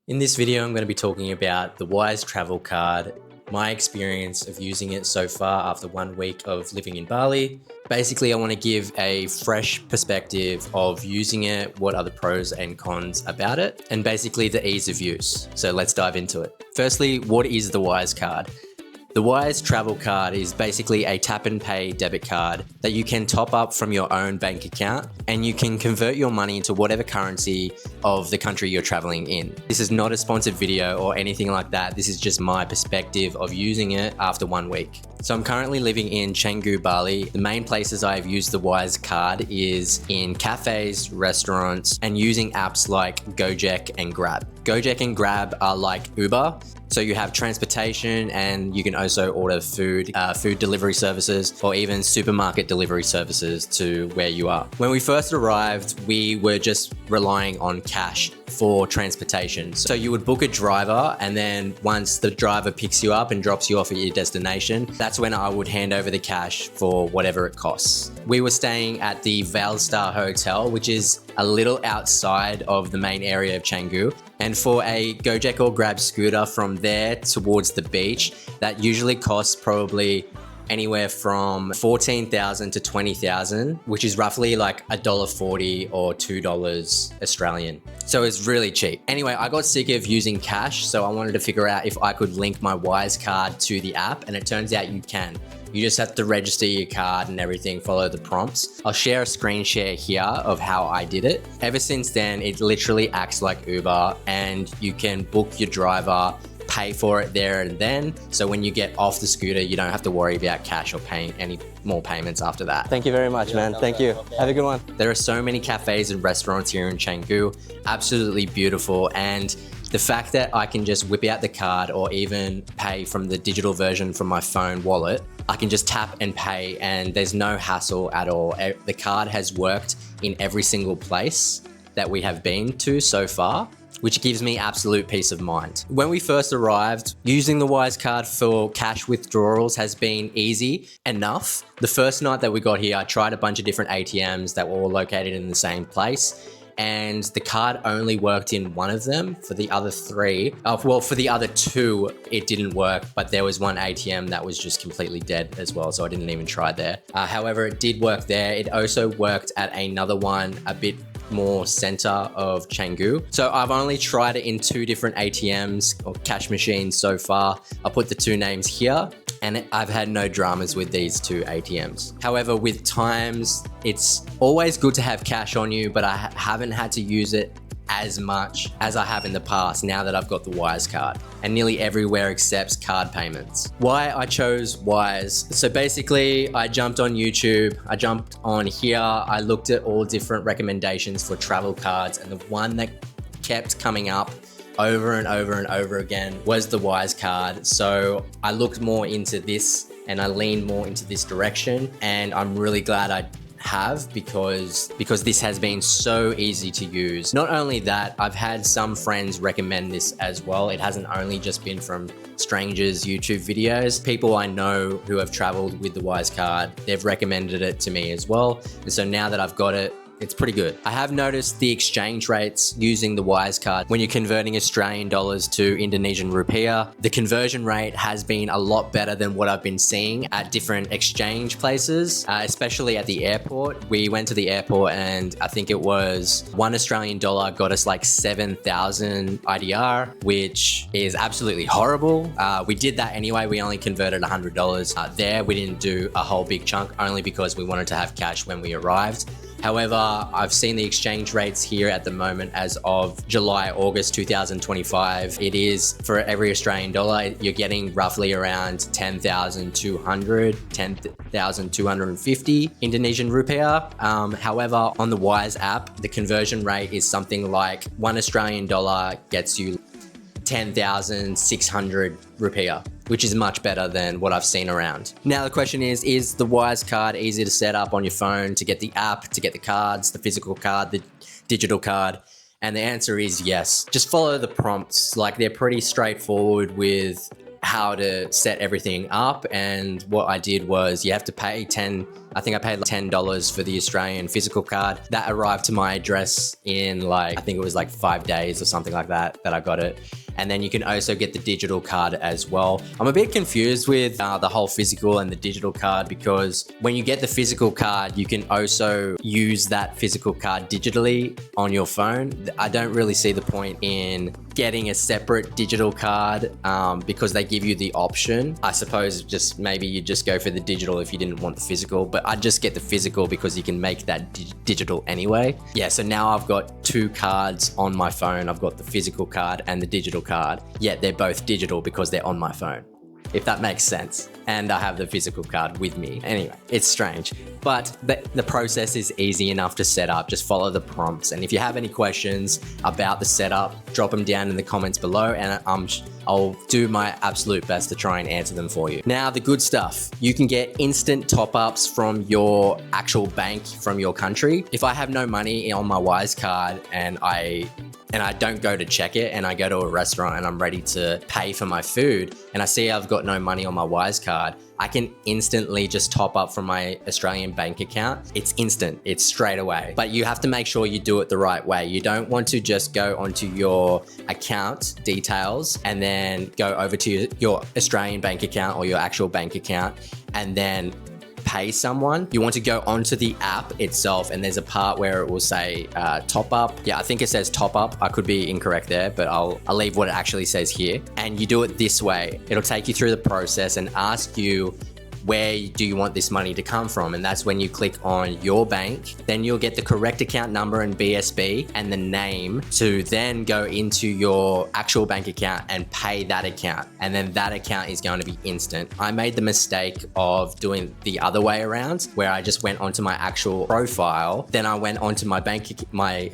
In this video, I'm going to be talking about the Wise travel card, my experience of using it so far after 1 week of living in Bali. Basically, I want to give a fresh perspective of using it, what are the pros and cons about it, and basically the ease of use. So let's dive into it. Firstly, what is the Wise card? The Wise travel card is basically a tap and pay debit card that you can top up from your own bank account, and you can convert your money into whatever currency of the country you're traveling in. This is not a sponsored video or anything like that. This is just my perspective of using it after 1 week. So I'm currently living in Canggu, Bali. The main places I've used the Wise card is in cafes, restaurants, and using apps like Gojek and Grab. Gojek and Grab are like Uber. So you have transportation, and you can also order food delivery services, or even supermarket delivery services to where you are. When we first arrived, we were just relying on cash for transportation. So you would book a driver, and then once the driver picks you up and drops you off at your destination, that's when I would hand over the cash for whatever it costs. We were staying at the Valstar Hotel, which is a little outside of the main area of Canggu. And for a Gojek or Grab scooter from there towards the beach, that usually costs probably anywhere from 14,000 to 20,000, which is roughly like $1.40 or $2 Australian. So it's really cheap. Anyway, I got sick of using cash, so I wanted to figure out if I could link my Wise card to the app, and it turns out you can. You just have to register your card and everything, follow the prompts. I'll share a screen share here of how I did it. Ever since then, it literally acts like Uber, and you can book your driver, pay for it there and then. So when you get off the scooter, you don't have to worry about cash or paying any more payments after that. Thank you very much, man. Thank you. Have a good one. There are so many cafes and restaurants here in Canggu, absolutely beautiful. And the fact that I can just whip out the card or even pay from the digital version from my phone wallet, I can just tap and pay, and there's no hassle at all. The card has worked in every single place that we have been to so far, which gives me absolute peace of mind. When we first arrived, using the Wise card for cash withdrawals has been easy enough. The first night that we got here, I tried a bunch of different ATMs that were all located in the same place, and the card only worked in one of them. For the other three, for the other two, it didn't work, but there was one ATM that was just completely dead as well, so I didn't even try there. However, it did work there. It also worked at another one a bit more center of Canggu. So I've only tried it in 2 different ATMs or cash machines so far. I'll put the 2 names here, and I've had no dramas with these 2 ATMs. However, with times, it's always good to have cash on you, but I haven't had to use it as much as I have in the past now that I've got the Wise card, and nearly everywhere accepts card payments. Why I chose Wise? So basically, I jumped on YouTube, I jumped on here, I looked at all different recommendations for travel cards, and the one that kept coming up over and over and over again was the Wise card. So I looked more into this and I leaned more into this direction, and I'm really glad I have, because this has been so easy to use. Not only that, I've had some friends recommend this as well. It hasn't only just been from strangers' YouTube videos. People I know who have traveled with the Wise card, they've recommended it to me as well. And so now that I've got it, it's pretty good. I have noticed the exchange rates using the Wise card when you're converting Australian dollars to Indonesian rupiah. The conversion rate has been a lot better than what I've been seeing at different exchange places, especially at the airport. We went to the airport, and I think it was $1 Australian dollar got us like 7,000 IDR, which is absolutely horrible. We did that anyway. We only converted $100 there. We didn't do a whole big chunk, only because we wanted to have cash when we arrived. However, I've seen the exchange rates here at the moment as of July, August 2025. It is, for every Australian dollar, you're getting roughly around 10,200, 10,250 Indonesian rupiah. However, on the Wise app, the conversion rate is something like $1 Australian dollar gets you 10,600 rupiah, which is much better than what I've seen around. Now the question is the Wise card easy to set up on your phone, to get the app, to get the cards, the physical card, the digital card? And the answer is yes. Just follow the prompts. Like, they're pretty straightforward with how to set everything up. And what I did was, you have to pay 10 I think I paid like $10 for the Australian physical card. That arrived to my address in like, I think it was like 5 days or something like that I got it. And then you can also get the digital card as well. I'm a bit confused with the whole physical and the digital card, because when you get the physical card, you can also use that physical card digitally on your phone. I don't really see the point in getting a separate digital card because they give you the option. I suppose just maybe you just go for the digital if you didn't want the physical, but I'd just get the physical because you can make that digital anyway. Yeah, so now I've got 2 cards on my phone. I've got the physical card and the digital card, yet they're both digital because they're on my phone, if that makes sense. And I have the physical card with me. Anyway, it's strange, but the process is easy enough to set up. Just follow the prompts. And if you have any questions about the setup, drop them down in the comments below, and I'll do my absolute best to try and answer them for you. Now, the good stuff, you can get instant top-ups from your actual bank from your country. If I have no money on my Wise card and I don't go to check it, and I go to a restaurant and I'm ready to pay for my food, and I see I've got no money on my Wise card, I can instantly just top up from my Australian bank account. It's instant, it's straight away. But you have to make sure you do it the right way. You don't want to just go onto your account details and then go over to your Australian bank account or your actual bank account and then pay someone. You want to go onto the app itself, and there's a part where it will say top up. Yeah, I think it says top up. I could be incorrect there, but I'll leave what it actually says here. And you do it this way. It'll take you through the process and ask you, where do you want this money to come from? And that's when you click on your bank. Then you'll get the correct account number and BSB and the name to then go into your actual bank account and pay that account. And then that account is going to be instant. I made the mistake of doing the other way around, where I just went onto my actual profile. Then I went onto my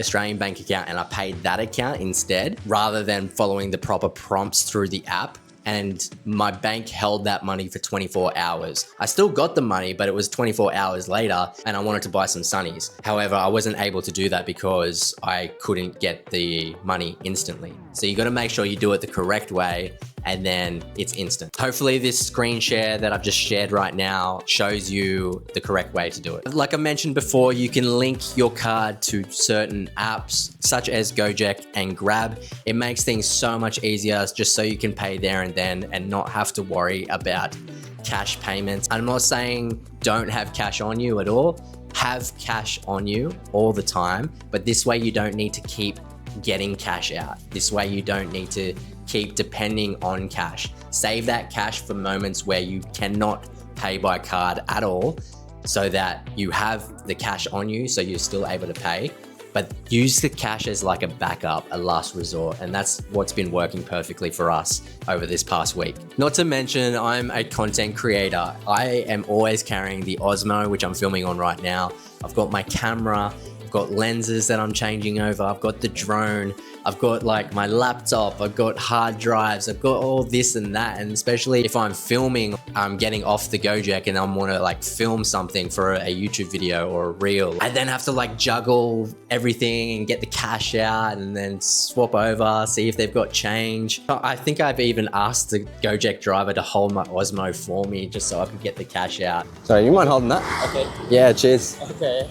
Australian bank account and I paid that account instead, rather than following the proper prompts through the app. And my bank held that money for 24 hours. I still got the money, but it was 24 hours later, and I wanted to buy some sunnies. However, I wasn't able to do that because I couldn't get the money instantly. So you got to make sure you do it the correct way, and then it's instant. Hopefully this screen share that I've just shared right now shows you the correct way to do it. Like I mentioned before, you can link your card to certain apps such as Gojek and Grab. It makes things so much easier, just so you can pay there and then and not have to worry about cash payments. I'm not saying don't have cash on you at all. Have cash on you all the time, but this way you don't need to keep getting cash out. This way you don't need to keep depending on cash. Save that cash for moments where you cannot pay by card at all, so that you have the cash on you so you're still able to pay. But use the cash as like a backup, a last resort. And that's what's been working perfectly for us over this past week. Not to mention, I'm a content creator. I am always carrying the Osmo, which I'm filming on right now. I've got my camera, I've got lenses that I'm changing over, I've got the drone, I've got like my laptop, I've got hard drives, I've got all this and that. And especially if I'm filming, I'm getting off the Gojek and I want to like film something for a YouTube video or a reel, I then have to like juggle everything and get the cash out and then swap over, see if they've got change. I think I've even asked the Gojek driver to hold my Osmo for me just so I could get the cash out. Sorry, you mind holding that? Okay. Yeah, cheers. Okay.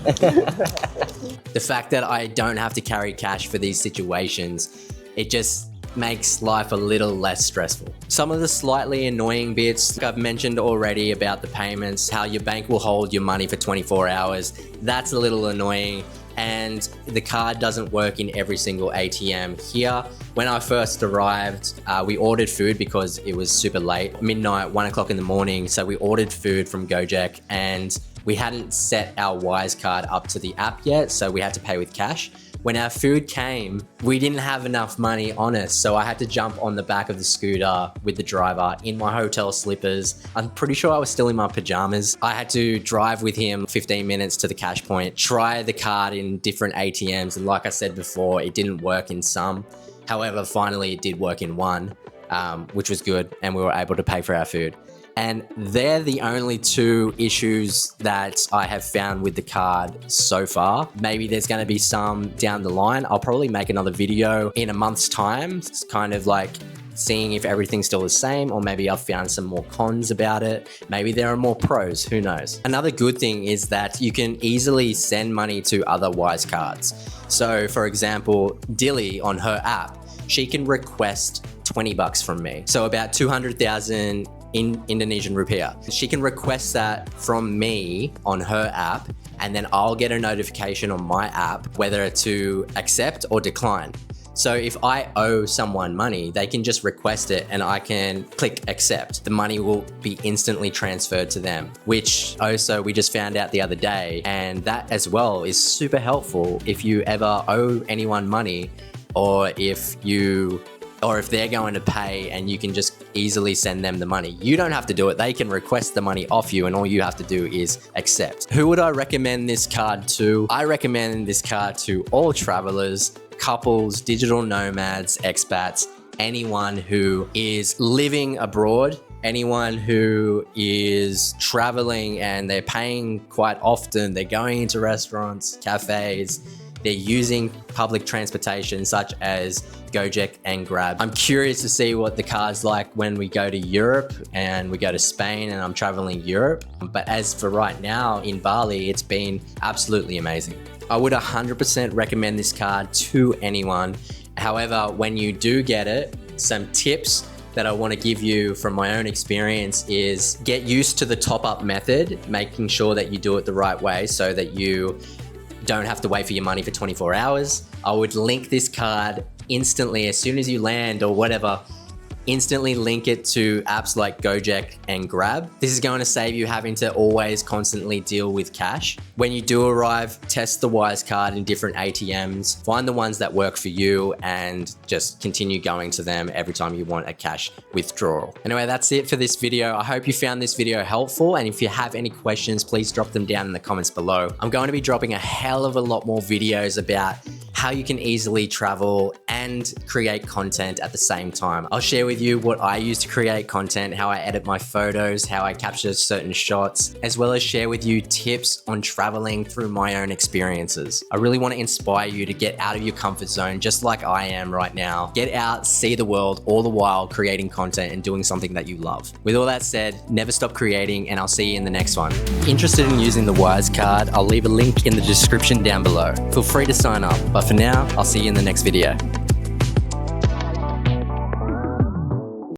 The fact that I don't have to carry cash for these situations, it just makes life a little less stressful. Some of the slightly annoying bits, like I've mentioned already about the payments, how your bank will hold your money for 24 hours. That's a little annoying. And the card doesn't work in every single ATM here. When I first arrived, we ordered food because it was super late, midnight, 1 o'clock in the morning. So we ordered food from Gojek and we hadn't set our Wise card up to the app yet, so we had to pay with cash. When our food came, we didn't have enough money on us, so I had to jump on the back of the scooter with the driver in my hotel slippers. I'm pretty sure I was still in my pajamas. I had to drive with him 15 minutes to the cash point, try the card in different ATMs, and like I said before, it didn't work in some. However, finally it did work in one, which was good, and we were able to pay for our food. And they're the only two issues that I have found with the card so far. Maybe there's going to be some down the line. I'll probably make another video in a month's time. It's kind of like seeing if everything's still the same, or maybe I've found some more cons about it. Maybe there are more pros, who knows? Another good thing is that you can easily send money to other Wise cards. So for example, Dilly on her app, she can request 20 bucks from me. So about 200,000 in Indonesian rupiah. She can request that from me on her app, and then I'll get a notification on my app whether to accept or decline. So if I owe someone money, they can just request it and I can click accept. The money will be instantly transferred to them, which also we just found out the other day. And that as well is super helpful if you ever owe anyone money, or if they're going to pay and you can just easily send them the money. You don't have to do it. They can request the money off you and all you have to do is accept. Who would I recommend this card to? I recommend this card to all travelers, couples, digital nomads, expats, anyone who is living abroad, anyone who is traveling and they're paying quite often, they're going into restaurants, cafes, they're using public transportation such as Gojek and Grab. I'm curious to see what the card's like when we go to Europe and we go to Spain and I'm traveling Europe. But as for right now in Bali, it's been absolutely amazing. I would 100% recommend this card to anyone. However, when you do get it, some tips that I want to give you from my own experience is get used to the top-up method, making sure that you do it the right way so that you don't have to wait for your money for 24 hours. I would link this card instantly as soon as you land or whatever. Instantly link it to apps like Gojek and Grab. This is going to save you having to always constantly deal with cash. When you do arrive, test the Wise card in different ATMs, find the ones that work for you and just continue going to them every time you want a cash withdrawal. Anyway, that's it for this video. I hope you found this video helpful, and if you have any questions, please drop them down in the comments below. I'm going to be dropping a hell of a lot more videos about how you can easily travel and create content at the same time. I'll share with you what I use to create content, how I edit my photos, how I capture certain shots, as well as share with you tips on traveling through my own experiences. I really want to inspire you to get out of your comfort zone just like I am right now. Get out, see the world, all the while creating content and doing something that you love. With all that said, never stop creating, and I'll see you in the next one. Interested in using the Wise card? I'll leave a link in the description down below. Feel free to sign up, but for now, I'll see you in the next video.